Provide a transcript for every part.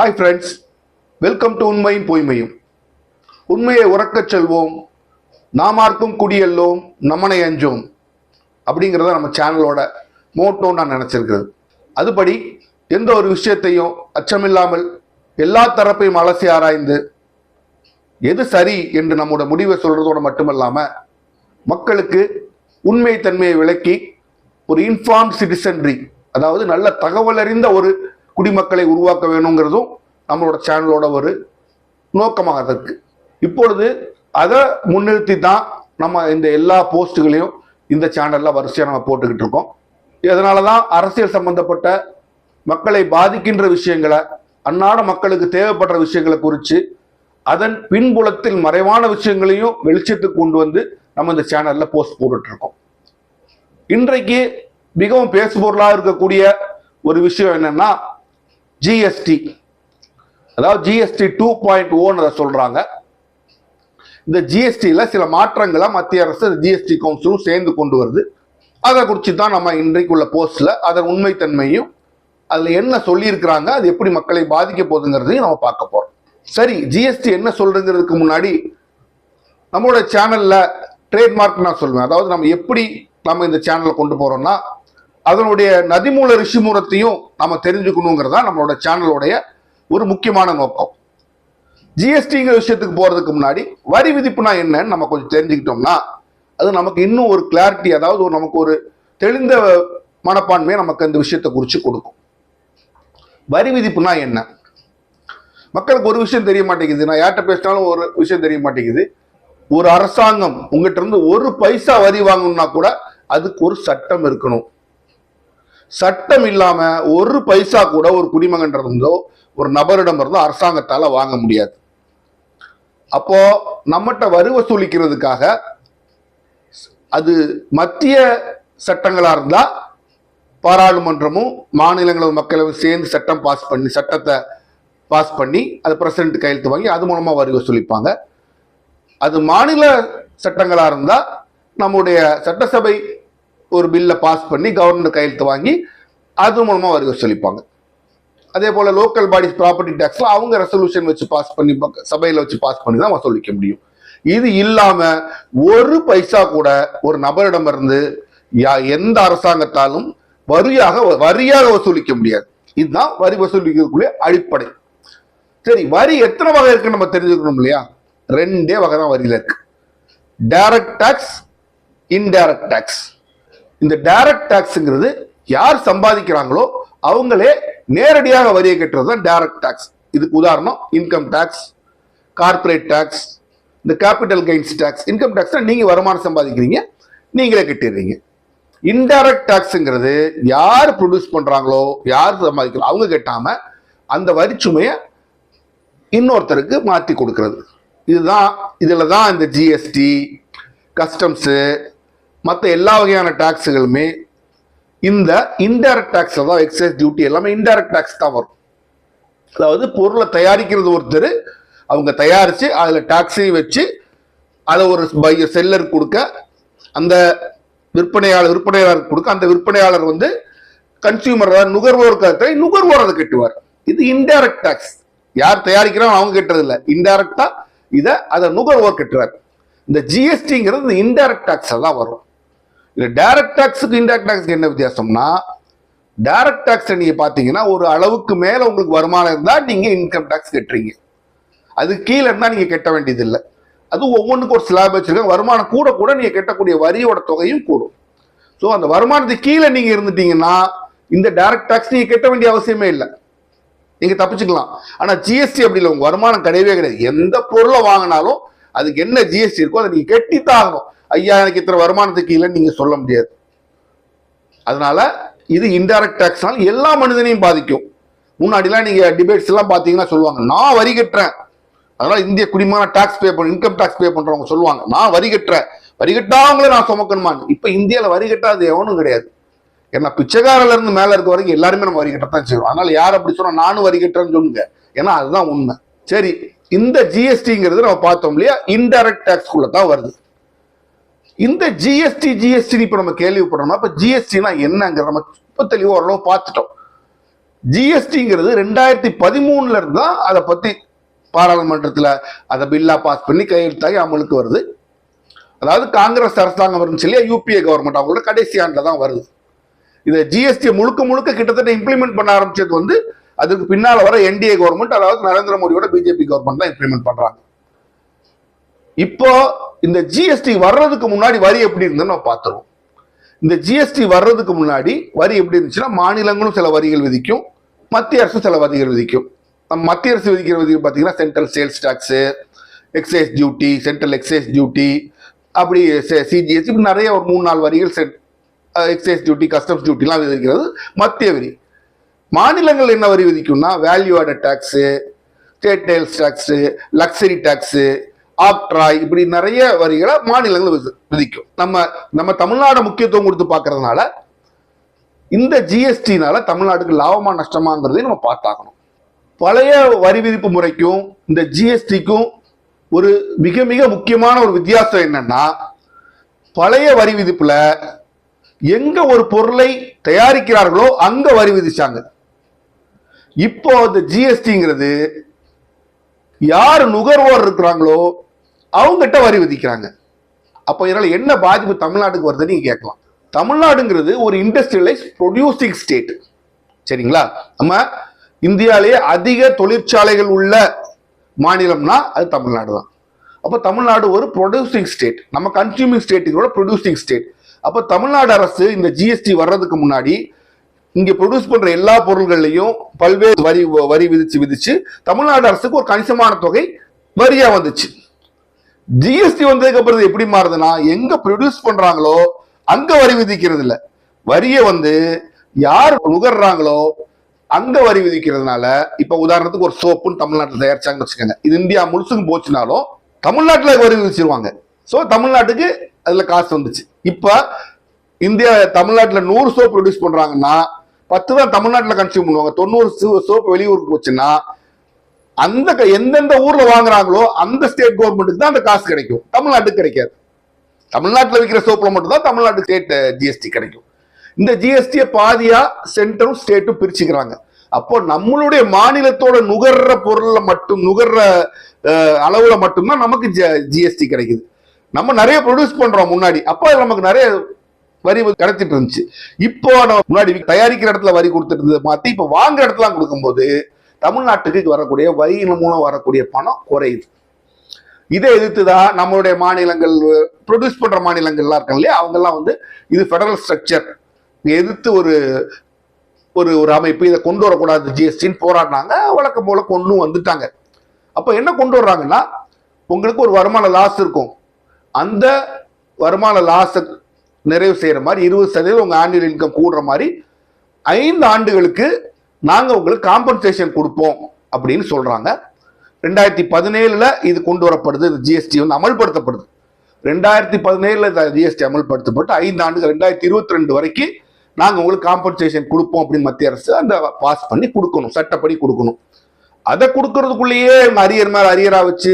Hi friends, welcome to உண்மையும் பொய்மையும். உண்மையை உறக்கச் செல்வோம், நாமார்க்கும் குடியெல்லோம், நம்மனை அஞ்சோம் அப்படிங்கிறத நம்ம சேனலோட மோட்டோ நான் நினச்சிருக்கிறது. அதுபடி எந்த ஒரு விஷயத்தையும் அச்சமில்லாமல் எல்லா தரப்பையும் அலசி ஆராய்ந்து எது சரி என்று நம்மோட முடிவை சொல்றதோடு மட்டுமல்லாமல் மக்களுக்கு உண்மை தன்மையை விளக்கி ஒரு இன்ஃபார்ம் சிட்டிசன்ரி, அதாவது நல்ல தகவல் அறிந்த ஒரு குடிமக்களை உருவாக்க வேணுங்கிறதும் நம்மளோட சேனலோட ஒரு நோக்கமாக இருக்கு. இப்பொழுது அதை முன்னிறுத்தி தான் நம்ம இந்த எல்லா போஸ்ட்டுகளையும் இந்த சேனல்ல வரிசையாக நம்ம போட்டுக்கிட்டு இருக்கோம். இதனால தான் அரசியல் சம்பந்தப்பட்ட மக்களை பாதிக்கின்ற விஷயங்களை, அன்னாட மக்களுக்கு தேவைப்படுற விஷயங்களை குறித்து அதன் பின்புலத்தில் மறைவான விஷயங்களையும் வெளிச்சத்துக்கு கொண்டு வந்து நம்ம இந்த சேனல்ல போஸ்ட் போட்டுட்டு இருக்கோம். இன்றைக்கு மிகவும் பேசுபொருளாக இருக்கக்கூடிய ஒரு விஷயம் என்னன்னா ஜிஎஸ்டி, அதாவது ஜிஎஸ்டி 2.0 சொல்றாங்க. இந்த ஜிஎஸ்டியில் சில மாற்றங்களை மத்திய அரசு ஜிஎஸ்டி கவுன்சிலும் சேர்ந்து கொண்டு வருது. அதை குறித்து தான் நம்ம இன்றைக்கு உள்ள போஸ்ட்ல அதன் உண்மைத்தன்மையும் அதில் என்ன சொல்லியிருக்கிறாங்க, அது எப்படி மக்களை பாதிக்க போகுதுங்கிறதையும் நம்ம பார்க்க போறோம். சரி, ஜிஎஸ்டி என்ன சொல்றதுங்கிறதுக்கு முன்னாடி நம்மளோட சேனல்ல ட்ரேட்மார்க் நான் சொல்லுவேன். அதாவது நம்ம எப்படி நம்ம இந்த சேனலை கொண்டு போறோம்னா அதனுடைய நதிமூல ரிஷிமூலத்தையும் நம்ம தெரிஞ்சுக்கணுங்கிறதா நம்மளோட சேனலோடைய ஒரு முக்கியமான நோக்கம். ஜிஎஸ்டிங்கிற விஷயத்துக்கு போறதுக்கு முன்னாடி வரி விதிப்புனா என்னன்னு நம்ம கொஞ்சம் தெரிஞ்சுக்கிட்டோம்னா அது நமக்கு இன்னும் ஒரு கிளாரிட்டி, அதாவது நமக்கு ஒரு தெளிந்த மனப்பான்மையை நமக்கு அந்த விஷயத்தை குறித்து கொடுக்கும். வரி விதிப்புனா என்ன? மக்களுக்கு ஒரு விஷயம் தெரிய மாட்டேங்குது. நான் யார்கிட்ட பேசினாலும் ஒரு விஷயம் தெரிய மாட்டேங்குது. ஒரு அரசாங்கம் உங்ககிட்ட இருந்து ஒரு பைசா வரி வாங்கணும்னா கூட அதுக்கு ஒரு சட்டம் இருக்கணும். சட்டம் இல்லாம ஒரு பைசா கூட ஒரு குடிமகன் இருந்தோ ஒரு நபரிடம் இருந்தோ அரசாங்கத்தால வாங்க முடியாது. அப்போ நம்மகிட்ட வரி வசூலிக்கிறதுக்காக அது மத்திய சட்டங்களா இருந்தா பாராளுமன்றமும் மாநிலங்களும் மக்களும் சேர்ந்து சட்டத்தை பாஸ் பண்ணி அது பிரசிடென்ட் கையெழுத்து வாங்கி அது மூலமா வரி வசூலிப்பாங்க. அது மாநில சட்டங்களா இருந்தா நம்முடைய சட்டசபை ஒரு பில்லை பாஸ் பண்ணி கவர்னர் கையெழுத்து வாங்கி அது மூலமா வரி வசூலிப்பாங்க. அதே போல லோக்கல் பாடிஸ் ப்ராப்பர்ட்டி டேக்ஸ்ல அவங்க ரெசல்யூஷன் வச்சு பாஸ் பண்ணி சபையில வச்சு பாஸ் பண்ணி தான் வசூலிக்க முடியும். இது இல்லாம ஒரு பைசா கூட ஒரு நபரிடம் இருந்து எந்த அரசாங்கத்தாலும் வரியாக வசூலிக்க முடியாது. இதுதான் வரி வசூலிக்கக்கூடிய அடிப்படை. சரி, வரி எத்தனை வகை இருக்குன்னு நம்ம தெரிஞ்சுக்கணும் இல்லையா? ரெண்டே வகை தான் வரியில இருக்கு: டைரக்ட் டாக்ஸ், இன்டைரக்ட் டாக்ஸ். இந்த டைரக்ட் டாக்ஸ்ங்கிறது யார் சம்பாதிக்கிறாங்களோ அவங்களே நேரடியாக வரியை கட்டுறது தான் டைரக்ட் டாக்ஸ். இதுக்கு உதாரணம் இன்கம் டாக்ஸ், கார்பரேட் டாக்ஸ், இந்த capital gains tax. Income tax நீங்க வருமானம் சம்பாதிக்கிறீங்க, நீங்களே கட்டிடுறீங்க. இன்டைரக்ட் டாக்ஸ்ங்கிறது யார் ப்ரொடியூஸ் பண்றாங்களோ, யார் சம்பாதிக்கிறோம் அவங்க கட்டாம அந்த வரிச்சுமையை இன்னொருத்தருக்கு மாற்றி கொடுக்கிறது. இதுல தான் இந்த ஜிஎஸ்டி, கஸ்டம்ஸு, மற்ற எல்லா வகையான டாக்ஸுகளுமே இந்த இன்டைரக்ட் டாக்ஸ், அதாவது எக்ஸைஸ் டியூட்டி எல்லாமே இன்டைரக்ட் டாக்ஸ் தான் வரும். அதாவது பொருளை தயாரிக்கிறது ஒருத்தர், அவங்க தயாரிச்சு அதுல டாக்ஸையும் வச்சு அதை ஒரு செல்லருக்கு கொடுக்க, அந்த விற்பனையாளர் கொடுக்க, அந்த விற்பனையாளர் வந்து கன்சியூமர் நுகர்வோர் அதை கட்டுவார். இது இன்டைரக்ட் டாக்ஸ். யார் தயாரிக்கிறாங்க அவங்க கட்டுறது இல்லை, இன்டைரக்டா அதை நுகர்வோர் கட்டுறாரு. இந்த ஜிஎஸ்டிங்கிறது இன்டைரக்ட் டாக்ஸ் தான் வரும். இந்த டைரக்ட் டாக்ஸுக்கு இன்டைரக்ட் டாக்ஸுக்கு என்ன வித்தியாசம்னா, டைரக்ட் டாக்ஸ் நீங்க பாத்தீங்கன்னா ஒரு அளவுக்கு மேல உங்களுக்கு வருமானம் இருந்தா நீங்க இன்கம் டாக்ஸ் கட்டுறீங்க. அது கீழே இருந்தா நீங்க கட்ட வேண்டியது இல்லை. அது ஒவ்வொன்றுக்கும் ஒரு ஸ்லாப் வச்சிருக்காங்க. வருமானம் கூட கூட நீங்க கட்டக்கூடிய வரியோட தொகையும் கூடும். ஸோ அந்த வருமானத்துக்கு கீழே நீங்க இருந்துட்டீங்கன்னா இந்த டைரக்ட் டாக்ஸ் நீங்க கட்ட வேண்டிய அவசியமே இல்லை, நீங்க தப்பிச்சுக்கலாம். ஆனா ஜிஎஸ்டி அப்படி இல்லை, உங்க வருமானம் கிடையவே கிடையாது. எந்த பொருளை வாங்கினாலும் அதுக்கு என்ன ஜிஎஸ்டி இருக்கோ அதை நீங்க கட்டித்தான் ஆகணும். ஐயா எனக்கு இத்தனை வருமானத்துக்கு இல்லைன்னு நீங்க சொல்ல முடியாது. அதனால இது இன்டைரக்ட் டாக்ஸ்னால எல்லா மனிதனையும் பாதிக்கும். முன்னாடிலாம் நீங்க டிபேட்ஸ் எல்லாம் பாத்தீங்கன்னா சொல்லுவாங்க, நான் வரி கட்டுறேன், அதனால இந்திய குடிமகன் டாக்ஸ் பே பண்ண, இன்கம் டாக்ஸ் பே பண்றவங்க சொல்லுவாங்க, நான் வரி கட்டுறேன், வரி கட்டாமங்களே நான் சுமக்கணுமான்னு. இப்ப இந்தியாவில வரி கட்டாது எவனும் கிடையாது. ஏன்னா பிச்சைக்காரில இருந்து மேல இருக்க வரைக்கும் எல்லாருமே நம்ம வரி கட்டத்தான் செய்வோம். அதனால யார் அப்படி சொன்னா நானும் வரி கட்டுறேன்னு சொல்லுங்க, ஏன்னா அதுதான் உண்மை. சரி, இந்த ஜிஎஸ்டிங்கிறது நம்ம பார்த்தோம் இல்லையா, இன்டைரக்ட் டாக்ஸ்குள்ள தான் வருது. இந்த ஜிஎஸ்டி இப்ப நம்ம கேள்விப்படுறோம்னா இப்ப ஜிஎஸ்டினா என்னங்கிற நம்ம இப்ப தெளிவா ஓரளவு பார்த்துட்டோம். ஜிஎஸ்டிங்கிறது 2013 இருந்து தான் அதை பத்தி பாராளுமன்றத்தில் அதை பில்லா பாஸ் பண்ணி கையெழுத்தாகி அமலுக்கு வருது. அதாவது காங்கிரஸ் அரசாங்கம் இருந்துச்சு இல்லையா, யூபிஏ கவர்மெண்ட், அவங்களோட கடைசி ஆண்டில் தான் வருது. இதை ஜிஎஸ்டி முழுக்க முழுக்க கிட்டத்தட்ட இம்ப்ளிமெண்ட் பண்ண ஆரம்பிச்சது வந்து அதுக்கு பின்னால வர என்டிஏ கவர்மெண்ட், அதாவது நரேந்திர மோடியோட பிஜேபி கவர்மெண்ட் தான் இம்ப்ளிமெண்ட் பண்றாங்க. இப்போ இந்த ஜிஎஸ்டி வர்றதுக்கு முன்னாடி வரி எப்படி இருந்ததுன்னு நம்ம பார்த்துருவோம். இந்த ஜிஎஸ்டி வர்றதுக்கு முன்னாடி வரி எப்படி இருந்துச்சுன்னா, மாநிலங்களும் சில வரிகள் விதிக்கும், மத்திய அரசு சில வரிகள் விதிக்கும். நம்ம மத்திய அரசு விதிக்கிற வரிகள் பார்த்தீங்கன்னா central sales tax, excise duty, central excise duty, அப்படி சிஜிஎஸ்டி, இப்படி நிறைய ஒரு 3-4 வரிகள் எக்ஸைஸ் டியூட்டி, கஸ்டம்ஸ் டியூட்டிலாம் விதிக்கிறது மத்திய வரி. மாநிலங்கள் என்ன வரி விதிக்கும்னா value added tax, state sales tax, luxury tax, octroi, இப்படி நிறைய வரிகளை மாநிலங்கள் விதிக்கும். நம்ம தமிழ்நாடு முக்கியத்துவம் கொடுத்து பார்க்கறதுனால இந்த ஜிஎஸ்டினால தமிழ்நாட்டுக்கு லாபமா நஷ்டமாங்கிறதையும் நம்ம பார்த்தாகணும். பழைய வரி விதிப்பு முறைக்கும் இந்த ஜிஎஸ்டிக்கும் ஒரு மிக மிக முக்கியமான ஒரு வித்தியாசம் என்னன்னா, பழைய வரி விதிப்புல எங்க ஒரு பொருளை தயாரிக்கிறார்களோ அங்க வரி விதிச்சாங்க. இப்போ இந்த ஜிஎஸ்டிங்கிறது யார் நுகர்வோர் இருக்கிறாங்களோ அவங்ககிட்ட வரி விதிக்கிறாங்க. அப்போ இதனால என்ன பாதிப்பு தமிழ்நாட்டுக்கு வருதுன்னு நீங்க கேட்கலாம். தமிழ்நாடுங்கிறது ஒரு இண்டஸ்ட்ரியலைஸ் ப்ரொடியூசிங் ஸ்டேட், சரிங்களா? நம்ம இந்தியாவிலேயே அதிக தொழிற்சாலைகள் உள்ள மாநிலம்னா அது தமிழ்நாடு தான். அப்போ தமிழ்நாடு ஒரு ப்ரொடியூசிங் ஸ்டேட், நம்ம கன்சியூமிங் ஸ்டேட்டுங்களோட ப்ரொடியூசிங் ஸ்டேட். அப்போ தமிழ்நாடு அரசு இந்த ஜிஎஸ்டி வர்றதுக்கு முன்னாடி இங்க ப்ரொடியூஸ் பண்ற எல்லா பொருள்கள்லையும் பல்வேறு வரி விதிச்சு தமிழ்நாடு அரசுக்கு ஒரு கணிசமான தொகை வரியா வந்துச்சு. ஜிஎஸ்டி வந்ததுக்கு அப்புறம் எப்படி மாறுதுன்னா, எங்க ப்ரொடியூஸ் பண்றாங்களோ அங்க வரி விதிக்கிறது இல்ல, வரியை வந்து யார் நுகர்றாங்களோ அங்க வரி விதிக்கிறதுனால, இப்ப உதாரணத்துக்கு ஒரு சோப்புன்னு தமிழ்நாட்டில் தயாரிச்சாங்கன்னு வச்சுக்கோங்க, இது இந்தியா முழுசுக்கும் போச்சுனாலும் தமிழ்நாட்டில் வரி விதிச்சிருவாங்க. ஸோ தமிழ்நாட்டுக்கு அதுல காசு வந்துச்சு. இப்ப இந்தியா தமிழ்நாட்டில் 100 சோப் ப்ரொடியூஸ் பண்றாங்கன்னா 10 தான் தமிழ்நாட்டில் கன்சியூம் பண்ணுவாங்க. 90 சோப் வெளியூருக்கு போச்சுன்னா அந்த எந்தெந்த ஊர்ல வாங்குறாங்களோ அந்த ஸ்டேட் கவர்மெண்ட்டுக்கு தான் அந்த காசு கிடைக்கும், தமிழ்நாட்டுக்கு கிடைக்காது. தமிழ்நாட்டில் விற்கிற சோப்புல மட்டும்தான் தமிழ்நாட்டு ஸ்டேட் ஜிஎஸ்டி கிடைக்கும். இந்த ஜிஎஸ்டியை பாதியா சென்டரும் ஸ்டேட்டும் பிரிச்சுக்கிறாங்க. அப்போ நம்மளுடைய மாநிலத்தோட நுகர்ற பொருள்ல மட்டும், நுகர்ற அளவுல மட்டும்தான் நமக்கு ஜிஎஸ்டி கிடைக்குது. நம்ம நிறைய ப்ரொடியூஸ் பண்றோம் முன்னாடி, அப்போ நமக்கு நிறைய வரி கிடைச்சிட்டு இருந்துச்சு. இப்போ நம்ம முன்னாடி தயாரிக்கிற இடத்துல வரி கொடுத்துட்டு இருந்தது மாத்தி இப்போ வாங்குற இடத்துல கொடுக்கும்போது தமிழ்நாட்டுக்கு வரக்கூடிய வரி மூலம் வரக்கூடிய பணம் குறையுது. இதை எதிர்த்துதான் நம்மளுடைய மாநிலங்கள், ப்ரொடியூஸ் பண்ற மாநிலங்கள்லாம் இருக்காங்க இல்லையா, அவங்கெல்லாம் வந்து இது ஃபெடரல் ஸ்ட்ரக்சர் எதிர்த்து ஒரு ஒரு ஒரு அமைப்பு இதை கொண்டு வரக்கூடாது ஜிஎஸ்டின்னு போராடினாங்க. வழக்கம் போல கொண்டு வந்துட்டாங்க. அப்போ என்ன கொண்டு வர்றாங்கன்னா, உங்களுக்கு ஒரு வருமான லாஸ் இருக்கும், அந்த வருமான லாஸை நிறைவு செய்யற மாதிரி 20% உங்க ஆனுவல் இன்கம் கூடுற மாதிரி 5 ஆண்டுகளுக்கு நாங்க உங்களுக்கு காம்பன்சேஷன் கொடுப்போம் அப்படின்னு சொல்றாங்க. 2017 இது கொண்டு வரப்படுது. இந்த ஜிஎஸ்டி வந்து அமல்படுத்தப்படுது. 2017 ஜிஎஸ்டி அமல்படுத்தப்பட்டு 5 ஆண்டுகள் 2022 வரைக்கும் நாங்க உங்களுக்கு காம்பன்சேஷன் கொடுப்போம் அப்படின்னு மத்திய அரசு அந்த பாஸ் பண்ணி கொடுக்கணும், சட்டப்படி கொடுக்கணும். அதை கொடுக்கறதுக்குள்ளேயே அரியர் மேல அரியரா வச்சு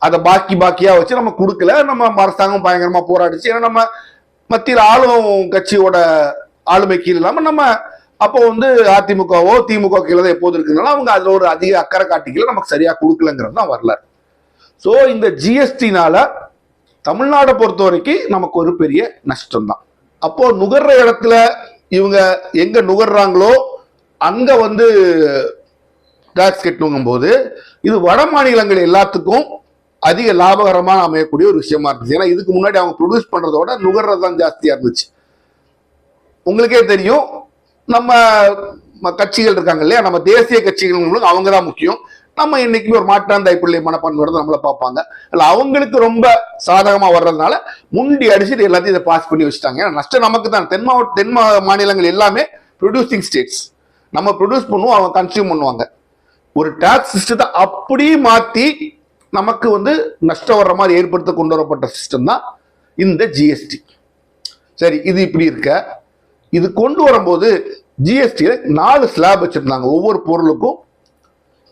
அதை பாக்கியா வச்சு நம்ம கொடுக்கல. நம்ம அரசாங்கம் பயங்கரமா போராடிச்சு. ஏன்னா நம்ம மத்தியில் ஆளும் கட்சியோட ஆளுமை கீழ் இல்லாம நம்ம அப்போ வந்து அதிமுகவோ திமுக கீழே தான் எப்போது இருக்குனால அவங்க அதுல ஒரு அதிக அக்கறை காட்டிக்கல, நமக்கு சரியா கொடுக்கலங்கிறது தான் வரலாறு. ஸோ இந்த ஜிஎஸ்டினால தமிழ்நாடை பொறுத்த வரைக்கும் நமக்கு ஒரு பெரிய நஷ்டம் தான். அப்போ நுகர்ற இடத்துல இவங்க எங்க நுகர்றாங்களோ அங்க வந்து டாக்ஸ் கட்டணுங்கும் போது இது வட மாநிலங்கள் எல்லாத்துக்கும் அதிக லாபகரமாக அமையக்கூடிய ஒரு விஷயமா இருந்துச்சு. ஏன்னா இதுக்கு முன்னாடி அவங்க ப்ரொடியூஸ் பண்றதோட நுகர்றது தான் ஜாஸ்தியா இருந்துச்சு. உங்களுக்கே தெரியும், நம்ம கட்சிகள் இருக்காங்க இல்லையா, நம்ம தேசிய கட்சிகள் அவங்க தான் முக்கியம். நம்ம இன்னைக்கு ஒரு மாற்றாந்தாய் பிள்ளை மனப்பான்மையோட நம்மளை பார்ப்பாங்க. இல்லை அவங்களுக்கு ரொம்ப சாதகமா வர்றதுனால முண்டி அடிச்சுட்டு எல்லாத்தையும் இதை பாஸ் பண்ணி வச்சுட்டாங்க. ஏன்னா நஷ்டம் நமக்கு தான். தென் மாநிலங்கள் எல்லாமே ப்ரொடியூசிங் ஸ்டேட்ஸ். நம்ம ப்ரொடியூஸ் பண்ணுவோம், அவங்க கன்சியூம் பண்ணுவாங்க. ஒரு டாக்ஸ் சிஸ்டத்தை அப்படி மாத்தி நமக்கு வந்து நஷ்டம் வர்ற மாதிரி ஏற்படுத்த கொண்டு வரப்பட்ட சிஸ்டம் தான் இந்த ஜிஎஸ்டி. சரி, இது இப்படி இருக்க, இது கொண்டு வரும்போது ஜிஎஸ்டியில 4 ஸ்லாப் வச்சிருந்தாங்க. ஒவ்வொரு பொருளுக்கும்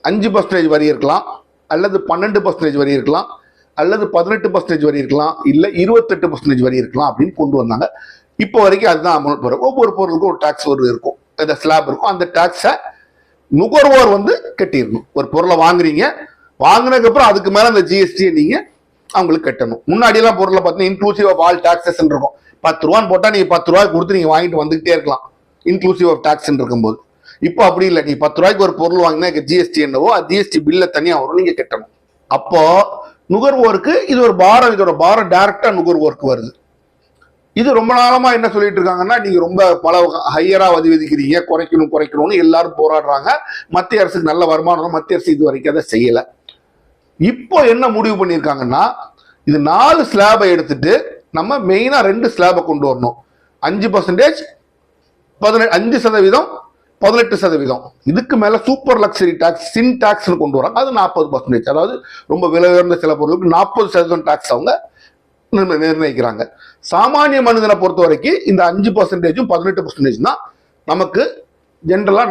5% வரி இருக்கலாம், அல்லது 12% வரி இருக்கலாம், அல்லது 18% வரி இருக்கலாம், இல்ல 28% வரி இருக்கலாம் அப்படின்னு கொண்டு வந்தாங்க. இப்போ வரைக்கும் அதுதான் அமல் பெறும். ஒவ்வொரு பொருளுக்கும் ஒரு டாக்ஸ் ஒரு இருக்கும். இந்த ஸ்லாப் இருக்கும், அந்த டாக்ஸை நுகர்வோர் வந்து கட்டிடணும். ஒரு பொருளை வாங்குறீங்க, வாங்கினதுக்கு அப்புறம் அதுக்கு மேல அந்த ஜிஎஸ்டியை நீங்க அவங்களுக்கு கட்டணும். முன்னாடி எல்லாம் பொருளை பார்த்தீங்கன்னா இன்க்ளூசிவ் ஆஃப் ஆல் டாக்ஸஸ் இருக்கும். 10 ரூபான்னு போட்டா நீங்க 10 ரூபாய் கொடுத்து நீங்க வாங்கிட்டு வந்துகிட்டே இருக்கலாம், இன்க்ளூசிவ் ஆஃப் டாக்ஸ் இருக்கும்போது. இப்போ அப்படி இல்லை, நீ 10 ரூபாய்க்கு ஒரு பொருள் வாங்கினா ஜிஎஸ்டி என்னவோ ஜிஎஸ்டி பில்ல தனியா வரும், நீங்க கட்டணும். அப்போ நுகர்வோருக்கு இது ஒரு பாரம், இதோட பாரம் டைரக்டா நுகர்வோருக்கு வருது. இது ரொம்ப நாளமா என்ன சொல்லிட்டு இருக்காங்கன்னா, நீங்க ரொம்ப பல ஹையரா வரி விதிக்கிறீங்க, குறைக்கணும்னு எல்லாரும் போராடுறாங்க. மத்திய அரசுக்கு நல்ல வருமானம், மத்திய அரசு இது வரைக்கும் அதை செய்யல. இப்போ என்ன முடிவு பண்ணியிருக்காங்கன்னா, இது 4 ஸ்லாபை எடுத்துட்டு நம்ம மெயினா 2 ஸ்லாபை கொண்டு வரணும். 5%, 5%, 18%. இதுக்கு மேல சூப்பர் லக்ஸரி டாக்ஸ், சின் டாக்ஸ் கொண்டு வராங்க. அது 40%. அதாவது ரொம்ப விலை உயர்ந்த சில பொருளுக்கு 40% டாக்ஸ் அவங்க நிர்ணயிக்கிறாங்க. சாமானிய மனிதனை பொறுத்த வரைக்கும் இந்த 5%, 18% தான் நமக்கு ஜென்ரலா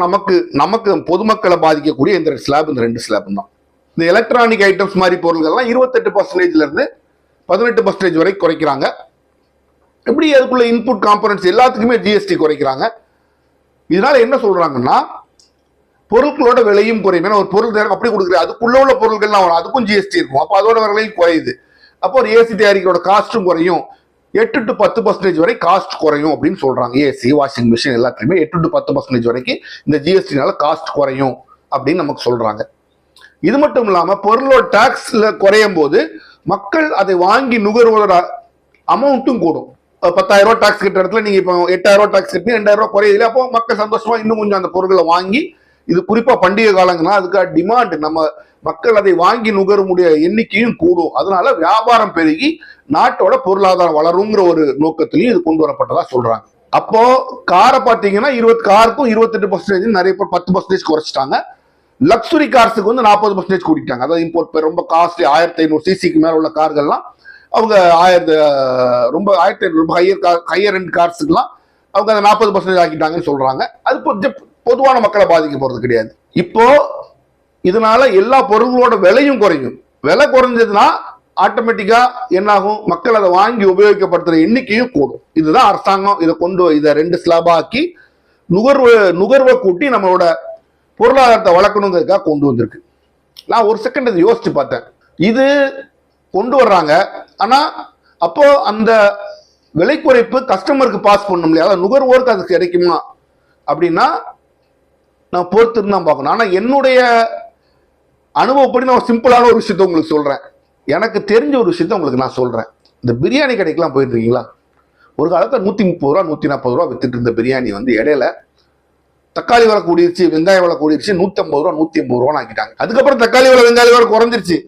நமக்கு பொதுமக்களை பாதிக்கக்கூடிய இந்த ஸ்லாப், இந்த 2 ஸ்லாப் தான். இந்த எலக்ட்ரானிக் ஐட்டம்ஸ் மாதிரி பொருள்கள்லாம் 28%ல இருந்து 18% வரை குறைக்கிறாங்க. இப்படி அதுக்குள்ள இன்புட் காம்பனன்ட்ஸ் எல்லாத்துக்குமே ஜிஎஸ்டி குறைக்கிறாங்க. இதனால என்ன சொல்றாங்கன்னா, பொருட்களோட விலையும் குறையும். ஏன்னா ஒரு பொருள் அப்படி கொடுக்குறது, அதுக்குள்ள உள்ள பொருட்கள்லாம் வரும், அதுக்கும் ஜிஎஸ்டி இருக்கும். அப்போ அதோட விலையும் குறையுது. அப்போ ஒரு ஏசி தயாரிக்கிறோட காஸ்ட்டும் குறையும். 8 to 10% வரை காஸ்ட் குறையும் அப்படின்னு சொல்றாங்க. ஏசி, வாஷிங் மிஷின் எல்லாத்துலயுமே 8 to 10% வரைக்கும் இந்த ஜிஎஸ்டினால காஸ்ட் குறையும் அப்படின்னு நமக்கு சொல்றாங்க. இது மட்டும் இல்லாம பொருளோட டாக்ஸ்ல குறையும் போது மக்கள் அதை வாங்கி நுகர்வோட அமௌண்ட்டும் கூடும். 10,000 ரூபாய் டாக்ஸ் கட்டுற இடத்துல நீங்க இப்போ 8,000 ரூபாய் டாக்ஸ் கட்டி 2,000 ரூபாய் குறையுது. அப்போ மக்கள் சந்தோஷமா இன்னும் கொஞ்சம் அந்த பொருட்களை வாங்கி, இது குறிப்பா பண்டிகை காலங்கள்னா அதுக்காக டிமாண்ட், நம்ம மக்கள் அதை வாங்கி நுகரமுடிய எண்ணிக்கையும் கூடும். அதனால வியாபாரம் பெருகி நாட்டோட பொருளாதாரம் வளருங்கிற ஒரு நோக்கத்திலையும் இது கொண்டு வரப்பட்டதா சொல்றாங்க. அப்போ காரை பார்த்தீங்கன்னா காருக்கும் 28%, நிறைய பேர் 10% குறைச்சிட்டாங்க. லக்ஸுரி கார்ஸுக்கு வந்து 40% கூட்டிட்டாங்க. அதாவது இம்போர்ட் ரொம்ப காஸ்ட்லி 1500 சிசிக்கு மேல உள்ள கார்கள்லாம் அவங்க 1500 ஹையர் எண்ட் கார்ஸுக்குலாம் அவங்க அதை 40% ஆக்கிட்டாங்கன்னு சொல்றாங்க. அது பொதுவான மக்களை பாதிக்க போறது கிடையாது. இப்போ இதனால எல்லா பொருள்களோட விலையும் குறையும். விலை குறைஞ்சதுன்னா ஆட்டோமேட்டிக்கா என்ன ஆகும், மக்கள் அதை வாங்கி உபயோகிக்கப்படுத்துற எண்ணிக்கையும் கூடும். இதுதான் அரசாங்கம் இதை 2 ஸ்லாபா ஆக்கி நுகர்வை கூட்டி நம்மளோட பொருளாதாரத்தை வளர்க்கணுங்கிறதுக்காக கொண்டு வந்திருக்கு. நான் ஒரு செகண்ட் இதை யோசிச்சு பார்த்தேன். இது கொண்டு வர்றாங்க, ஆனா அப்போ அந்த விலை குறைப்பு கஸ்டமருக்கு பாஸ் பண்ணணும் இல்லையா, அதாவது நுகர்வோருக்கு அது கிடைக்குமா அப்படின்னா நான் பொறுத்து தான் பார்க்கணும். ஆனா என்னுடைய அனுபவப்படி நான் சிம்பிளான ஒரு விஷயத்த உங்களுக்கு சொல்றேன். எனக்கு தெரிஞ்ச ஒரு விஷயத்த உங்களுக்கு நான் சொல்றேன். இந்த பிரியாணி கடைக்கெல்லாம் போயிட்டு இருக்கீங்களா? ஒரு காலத்தில் 130 ரூபா 140 ரூபா வித்துட்டு இருந்த பிரியாணி வந்து இடையில தக்காளி விலை கூடிருச்சு, வெங்காய விலை கூடிருச்சு, 150 ரூபா 180 ரூபான்னு ஆக்கிட்டாங்க. அதுக்கப்புறம் தக்காளி விலை வெங்காய விலை குறைஞ்சிருச்சு.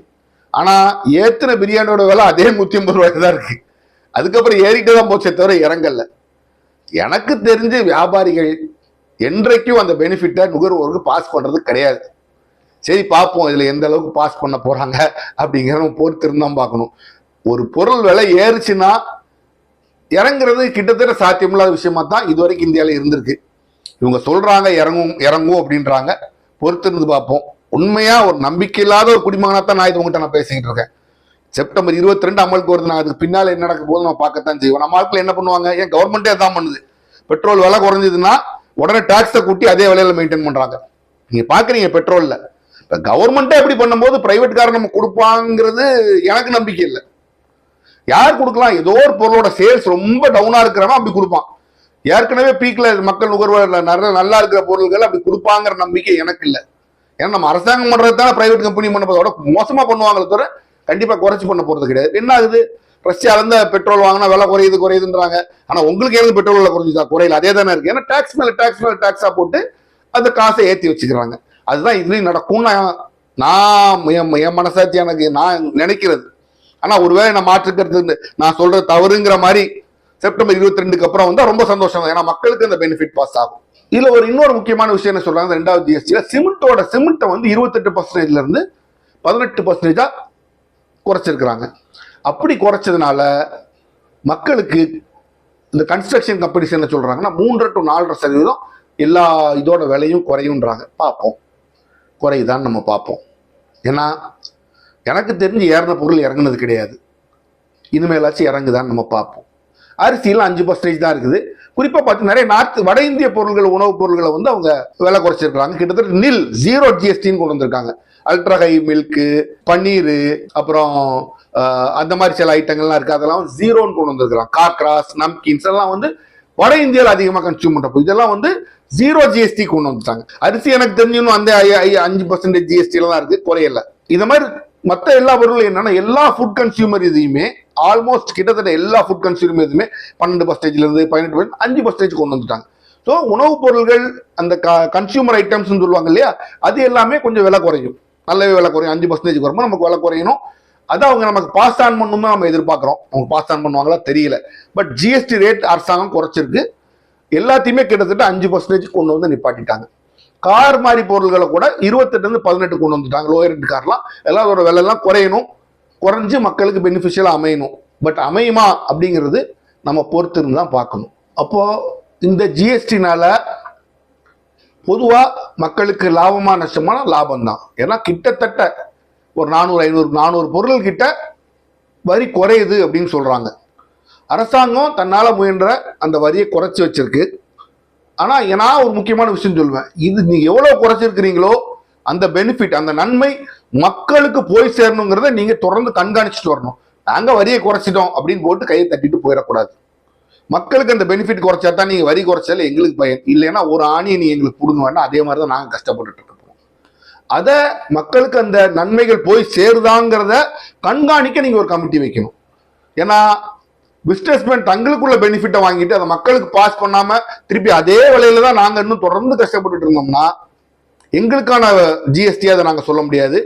ஆனா ஏத்தின பிரியாணியோட விலை அதே 180 ரூபாய்க்கு தான் இருக்கு. அதுக்கப்புறம் ஏறிட்டு தான் போச்சே தவிர இறங்கல. எனக்கு தெரிஞ்சு வியாபாரிகள் என்றைக்கும் அந்த பெனிஃபிட்டை நுகர்வோருக்கு பாஸ் பண்றது கிடையாது. சரி பார்ப்போம் இதுல எந்த அளவுக்கு பாஸ் பண்ண போறாங்க அப்படிங்கிற பொறுத்து இருந்தான் பார்க்கணும். ஒரு பொருள் விலை ஏறுச்சுன்னா இறங்குறது கிட்டத்தட்ட சாத்தியமில்லாத விஷயமா தான் இது வரைக்கும் இந்தியாவில இருந்திருக்கு. இவங்க சொல்றாங்க இறங்கும் அப்படின்றாங்க, பொறுத்து இருந்து பார்ப்போம். உண்மையா ஒரு நம்பிக்கை இல்லாத ஒரு குடிமகனா தான் நான் இது உங்ககிட்ட நான் பேசிக்கிட்டு இருக்கேன். செப்டம்பர் 22 அமலுக்கு வருது. நான் அதுக்கு பின்னால என்ன நடக்க போது நம்ம பார்க்கத்தான் செய்வோம். நம்ம ஆட்கள் என்ன பண்ணுவாங்க, ஏன் கவர்மெண்டே தான் பண்ணுது. பெட்ரோல் விலை குறைஞ்சதுன்னா உடனே டாக்ஸை கூட்டி அதே விலையில மெயின்டைன் பண்றாங்க. நீங்க பாக்குறீங்க பெட்ரோல்ல. இப்ப கவர்மெண்டே எப்படி பண்ணும்போது பிரைவேட் காரன் நம்ம கொடுப்பாங்கிறது எனக்கு நம்பிக்கை இல்லை. யார் கொடுக்கலாம், ஏதோ ஒரு பொருளோட சேல்ஸ் ரொம்ப டவுனா இருக்கிறவன் அப்படி கொடுப்பான். ஏற்கனவே பீக்ல மக்கள் நுகர்வோர் நல்லா இருக்கிற பொருள்கள் அப்படி கொடுப்பாங்கிற நம்பிக்கை எனக்கு இல்லை. ஏன்னா நம்ம அரசாங்கம் பண்றதுதான் பிரைவேட் கம்பெனி பண்ண போதோட மோசமா பண்ணுவாங்களே தவிர கண்டிப்பா குறைச்சி பண்ண போறது கிடையாது. என்ன ஆகுது, ரஷ்யால இருந்து பெட்ரோல் வாங்கினா விலை குறையுதுன்றாங்க. ஆனா உங்களுக்கு எனக்கு பெட்ரோல் விலை குறைஞ்சுதா? குறையில, அதே தானே இருக்கு. ஏன்னா டாக்ஸ் மேல டாக்ஸா போட்டு அந்த காசை ஏற்றி வச்சுக்கிறாங்க. அதுதான் இதுலயும் நடக்கும் நான் என் மனசாட்சி எனக்கு நான் நினைக்கிறது. ஆனா ஒருவேளை நான் மாற்றுக்கிறது நான் சொல்றது தவறுங்கிற மாதிரி செப்டம்பர் 22க்கு அப்புறம் வந்தா ரொம்ப சந்தோஷம். ஏன்னா மக்களுக்கு அந்த பெனிஃபிட் பாஸ் ஆகும். இதுல இன்னொரு முக்கியமான விஷயம் என்ன சொல்றாங்க, 2வது ஜிஎஸ்டியில சிமெண்ட்டை வந்து 28%ல இருந்து 18% குறைச்சிருக்கிறாங்க. அப்படி குறைச்சதுனால மக்களுக்கு இந்த கன்ஸ்ட்ரக்ஷன் கம்பெனிஸ் என்ன சொல்றாங்கன்னா 3 to 4.5% எல்லா இதோட விலையும் குறையுன்றாங்க. பார்ப்போம் குறையுதான்னு நம்ம பார்ப்போம். ஏன்னா எனக்கு தெரிஞ்சு ஏறின பொருள் இறங்குனது கிடையாது. இனிமேலாச்சும் இறங்குதான்னு நம்ம பார்ப்போம். அரிசியெல்லாம் 5% தான் இருக்குது. குறிப்பா பார்த்து நிறைய வட இந்திய பொருள்கள், உணவுப் பொருள்களை வந்து அவங்க விலை குறைச்சிருக்காங்க. கிட்டத்தட்ட நில் 0 ஜிஎஸ்டின்னு கொண்டு வந்திருக்காங்க. அல்ட்ரா ஹை மில்க், பன்னீர், அப்புறம் அந்த மாதிரி சில ஐட்டங்கள்லாம் இருக்கு, அதெல்லாம் 0ன்னு கொண்டு வந்திருக்காங்க. காக்ராஸ், நம்கின்ஸ் எல்லாம் வந்து வட இந்தியாவில் அதிகமாக கன்சியூம் பண்றப்போ இதெல்லாம் வந்து 0 ஜிஎஸ்டி கொண்டு வந்துட்டாங்க. அரிசி எனக்கு தெரிஞ்சுன்னு அந்த 5% ஜிஎஸ்டில தான் இருக்கு, குறையல. இந்த மாதிரி மற்ற எல்லா பொருளும் என்னன்னா எல்லா ஃபுட் கன்சியூமர் இதையுமே ஆல்மோஸ்ட் கிட்டத்தட்ட எல்லா ஃபுட் கன்சியூமர் இதுமே 12% இருந்து 18% 5% கொண்டு வந்துட்டாங்க. ஸோ உணவுப் பொருள்கள் அந்த கன்சியூமர் ஐட்டம்ஸ் சொல்லுவாங்க இல்லையா, அது எல்லாமே கொஞ்சம் விலை குறையும், நல்லாவே விலை குறையும். 5% குறையும், நமக்கு விலை குறையணும். அதை அவங்க நமக்கு பாஸ் ஆன் பண்ணணும் தான் நம்ம எதிர்பார்க்கிறோம். அவங்க பாஸ் ஆன் பண்ணுவாங்களா தெரியல. பட் ஜிஎஸ்டி ரேட் அரசாங்கம் குறைச்சிருக்கு. எல்லாத்தையுமே கிட்டத்தட்ட 5% கொண்டு வந்து நிப்பாட்டிட்டாங்க. கார் மாதிரி பொருள்களை கூட 28 18 கொண்டு வந்துட்டாங்க. லோயர் எண்ட் கார்லாம் எல்லாரோட விலை எல்லாம் குறையணும், குறைஞ்சு மக்களுக்கு பெனிஃபிஷியலா அமையணும். பட் அமையுமா அப்படிங்கிறது நம்ம பொறுத்திருந்து தான் பார்க்கணும். அப்போ இந்த ஜிஎஸ்டினால பொதுவா மக்களுக்கு லாபமா நஷ்டமான லாபம் தான். ஏன்னா கிட்டத்தட்ட ஒரு 400 பொருள் கிட்ட வரி குறையுது அப்படின்னு சொல்றாங்க. அரசாங்கம் தன்னால முயன்ற அந்த வரியை குறைச்சி வச்சிருக்கு. ஆனா நான் ஒரு முக்கியமான விஷயம் சொல்லுவேன், இது நீங்க எவ்வளவு குறைச்சிருக்கிறீங்களோ அந்த பெனிஃபிட், அந்த நன்மை மக்களுக்கு போய் சேரணுங்கிறத நீங்க தொடர்ந்து கண்காணிச்சுட்டு வரணும். நாங்க வரியை குறைச்சிட்டோம் அப்படின்னு போட்டு கையை தட்டிட்டு போயிடக்கூடாது. மக்களுக்கு அந்த பெனிஃபிட் குறைச்சா தான் நீங்க வரி குறைச்சால எங்களுக்கு பயன், இல்லைன்னா ஒரு ஆணியை நீ எங்களுக்கு கொடுங்க வேண்டாம். அதே மாதிரி தான் நாங்க கஷ்டப்பட்டுட்டு இருக்கோம். அத மக்களுக்கு அந்த நன்மைகள் போய் சேருதாங்கிறத கண்காணிக்க நீங்க ஒரு கமிட்டி வைக்கணும். ஏன்னா பிசினஸ்மேன் தங்களுக்குள்ள பெனிஃபிட்டை வாங்கிட்டு அதை மக்களுக்கு பாஸ் பண்ணாம திருப்பி அதே விலையில தான் நாங்க இன்னும் தொடர்ந்து கஷ்டப்பட்டு இருந்தோம்னா எங்களுக்கான ஜிஎஸ்டி அதை நாங்க சொல்ல முடியாது.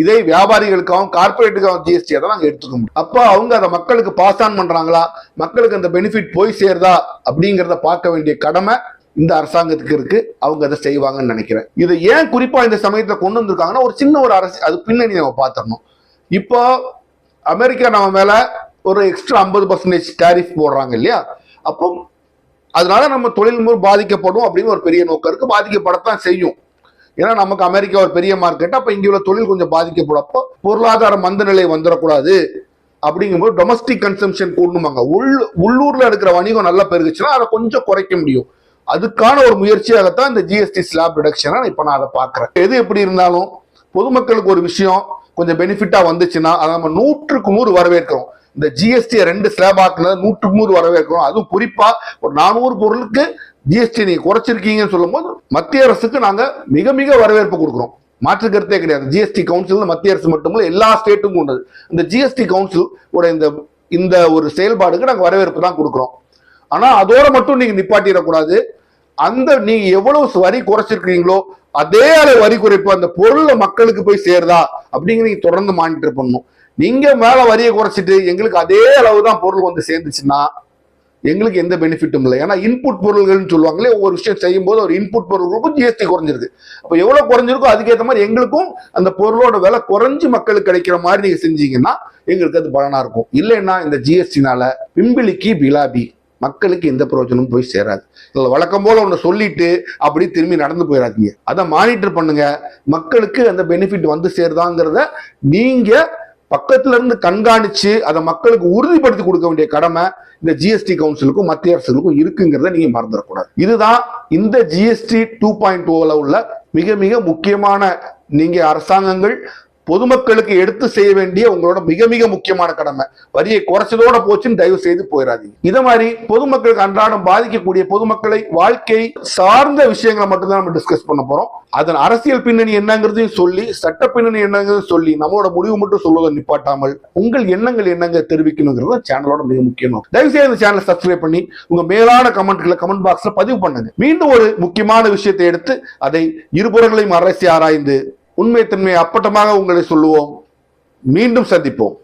இதை வியாபாரிகளுக்காகவும் கார்பரேட்டுக்காகவும் ஜிஎஸ்டி அதை நாங்க எடுத்துக்க முடியும். அப்போ அவங்க அதை மக்களுக்கு பாஸ் ஆன் பண்றாங்களா, மக்களுக்கு அந்த பெனிஃபிட் போய் சேருதா அப்படிங்கிறத பார்க்க வேண்டிய கடமை இந்த அரசாங்கத்துக்கு இருக்கு. அவங்க அதை செய்வாங்கன்னு நினைக்கிறேன். இதை ஏன் குறிப்பா இந்த சமயத்துல கொண்டு வந்திருக்காங்கன்னா ஒரு சின்ன ஒரு அரசு அது பின்னணி நம்ம பார்த்துடணும். இப்போ அமெரிக்கா நம்ம மேல ஒரு எக்ஸ்ட்ரா 50% டாரிஃப் போடுறாங்க இல்லையா, அப்போ அதனால நம்ம தொழில் பாதிக்கப்படும் அப்படின்னு ஒரு பெரிய நோக்கம் இருக்கு. பாதிக்கப்படத்தான் செய்யும். ஏன்னா நமக்கு அமெரிக்கா ஒரு பெரிய மார்க்கெட், அப்ப இங்க உள்ள தொழில் கொஞ்சம் பாதிக்கப்படும். அப்போ பொருளாதார மந்த நிலை வந்துடக்கூடாது அப்படிங்கும்போது டொமஸ்டிக் கன்சம்ஷன் கூடணுமாங்க. உள்ளூர்ல இருக்கிற வணிகம் நல்லா பெருகுச்சுன்னா அதை கொஞ்சம் குறைக்க முடியும். அதுக்கான ஒரு முயற்சியாகத்தான் இந்த ஜிஎஸ்டி ஸ்லாப் ரிடக்ஷனை இப்ப நான் அதை பாக்குறேன். எது எப்படி இருந்தாலும் பொதுமக்களுக்கு ஒரு விஷயம் கொஞ்சம் பெனிஃபிட்டா வந்துச்சுன்னா அதை நம்ம 100க்கு 100 வரவேற்கிறோம். இந்த ஜிஎஸ்டி 2 ஸ்லாப் ஆக்குனது 100க்கு 100 வரவேற்கிறோம். அதுவும் குறிப்பா ஒரு 400 பொருளுக்கு ஜிஎஸ்டி நீங்க குறைச்சிருக்கீங்கன்னு சொல்லும் போது மத்திய அரசுக்கு நாங்க மிக மிக வரவேற்பு கொடுக்குறோம். மாற்று கருத்தே கிடையாது. ஜிஎஸ்டி கவுன்சில் மத்திய அரசு மட்டுமல்ல எல்லா ஸ்டேட்டும் கொண்டது. இந்த ஜிஎஸ்டி கவுன்சில் இந்த ஒரு செயல்பாடுக்கு நாங்க வரவேற்பு தான் கொடுக்குறோம். ஆனா அதோட மட்டும் நீங்க நிப்பாட்டிடக்கூடாது. அந்த நீங்க எவ்வளவு வரி குறைச்சிருக்கீங்களோ அதே அளவு வரி குறைப்பு அந்த பொருளை மக்களுக்கு போய் சேருதா அப்படிங்கிற நீங்க தொடர்ந்து மானிட்டர் பண்ணணும். நீங்க மேல வரியை குறைச்சிட்டு எங்களுக்கு அதே அளவு தான் பொருள் வந்து சேர்ந்துச்சுன்னா எங்களுக்கு எந்த பெனிஃபிட்டும் இல்லை. ஏன்னா இன்புட் பொருள்கள்னு சொல்லுவாங்களே, ஒவ்வொரு விஷயம் செய்யும் போது ஒரு இன்புட் பொருளுக்கும் ஜிஎஸ்டி குறைஞ்சிருக்கு. அப்ப எவ்வளவு குறைஞ்சிருக்கோ அதுக்கேற்ற மாதிரி எங்களுக்கும் அந்த பொருளோட விலை குறைஞ்சு மக்களுக்கு கிடைக்கிற மாதிரி நீங்க செஞ்சீங்கன்னா எங்களுக்கு அது பலனா இருக்கும். இல்லைன்னா இந்த ஜிஎஸ்டினால பிம்பிளிக்கு பிலாபி மக்களுக்கு எந்த பிரயோஜனமும் போய் சேராது. வழக்கம் போல ஒன்று சொல்லிட்டு அப்படி திரும்பி நடந்து போயிடாதீங்க. அதை மானிட்டர் பண்ணுங்க. மக்களுக்கு அந்த பெனிஃபிட் வந்து சேருதாங்கிறத நீங்க பக்கத்துல இருந்து கண்காணிச்சு அதை மக்களுக்கு உறுதிப்படுத்தி கொடுக்க வேண்டிய கடமை இந்த ஜிஎஸ்டி கவுன்சிலுக்கும் மத்திய அரசுக்கும் இருக்குங்கிறத நீங்க மறந்துடக்கூடாது. இதுதான் இந்த ஜிஎஸ்டி 2.0 உள்ள மிக மிக முக்கியமான நீங்க அரசாங்கங்கள் பொதுமக்களுக்கு எடுத்து செய்ய வேண்டிய உங்களோட மிக மிக முக்கியமான கடமை. வரியை குறைச்சதோட போச்சுன்னு தயவு செய்து போயிடாதீங்க. இதை மாதிரி பொதுமக்களுக்கு அன்றாடம் பாதிக்கக்கூடிய பொதுமக்களை வாழ்க்கை சார்ந்த விஷயங்களை மட்டும்தான் நம்ம டிஸ்கஸ் பண்ண போறோம். அதன் அரசியல் பின்னணி என்னங்கிறதையும் சொல்லி சட்ட பின்னணி என்னங்கிறதையும் சொல்லி நம்மளோட முடிவு மட்டும் சொல்வதை நிப்பாட்டாமல் உங்கள் எண்ணங்கள் என்னங்க தெரிவிக்கணுங்கிறது சேனலோட மிக முக்கியம். தயவு செய்து இந்த சேனலை சப்ஸ்கிரைப் பண்ணி உங்க மேலான கமெண்ட்களை கமெண்ட் பாக்ஸ்ல பதிவு பண்ணுங்க. மீண்டும் ஒரு முக்கியமான விஷயத்தை எடுத்து அதை இருபுறங்களையும் அரசி ஆராய்ந்து உண்மை தன்மையை அப்பட்டமாக உங்களை சொல்லுவோம். மீண்டும் சந்திப்போம்.